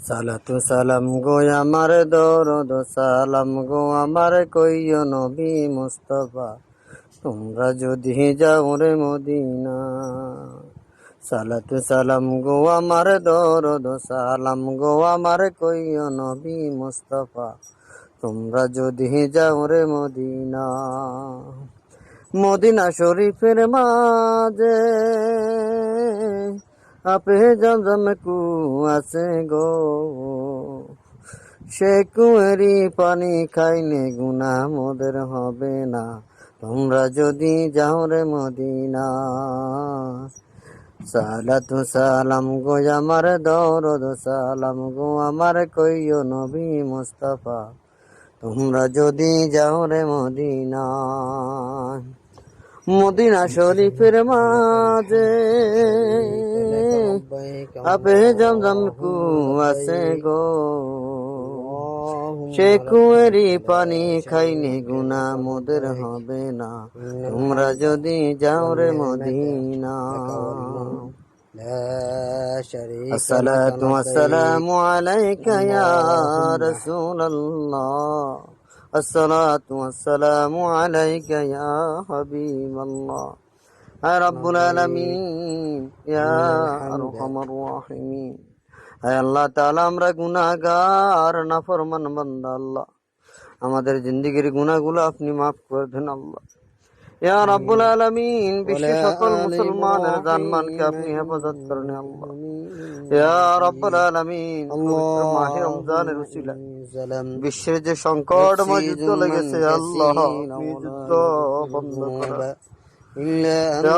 সালাতু সালাম গো আমার দরদ সালাম গো আমার কইয় নবী মুস্তাফা তোমরা যদি যাও রে মদিনা। সালাতু সালাম গো আমার দরদ সালাম গো আমার কইয় নবী মুস্তাফা তোমরা যদি যাও রে মদিনা। মদিনা শরীফের মাঝে আপে জমজম কু আছে গো, সে কুয়েরি পানি খাইলে গুনাহ মোদের হবে না তোমরা যদি যাও রে মদিনা। সালাতু সালাম গো আমার দরদ সালাম গো আমার কইয় নবী মুস্তাফা তোমরা যদি যাও রে মদিনা। মদিনা শরীফের মাঝে আপে জমজম কু আছে গো, সে কুয়েরি পানি খাইলে গুনাহ মোদের হবে না তোমরা যদি যাও রে মদিনা। আসসালাতু ওয়াসসালামু আলাইকা ইয়া রাসূলুল্লাহ, আসসালাতু ওয়াসসালামু আলাইকা ইয়া হাবিবাল্লাহ। হে রব্বুল আলামিন ইয়া আরহামার রাহিমিন, হে আল্লাহ তাআলা আমরা গুনাহগার নাফরমান বান্দা আল্লাহ, আমাদের জিন্দেগির গুনাহগুলো আপনি মাফ করে দেন আল্লাহ। ইয়া রাব্বুল আলামিন বিশ্বের সকল মুসলমানের জানমানকে আপনি হেফাজত করেন আল্লাহ। ইয়া রাব্বুল আলামিন পবিত্র মাহে রমজানের উসিলায় বিশ্বের যে সংকটময় যুদ্ধ লেগেছে আল্লাহ, আপনি যুদ্ধ বন্ধ করেন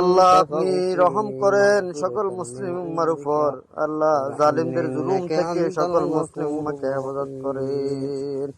আল্লাহ, আপনি রহম করেন সকল মুসলিম উম্মার উপর আল্লাহ, জালিমদের জুলুম থেকে সকল মুসলিম উম্মাকে হেফাজত করেন।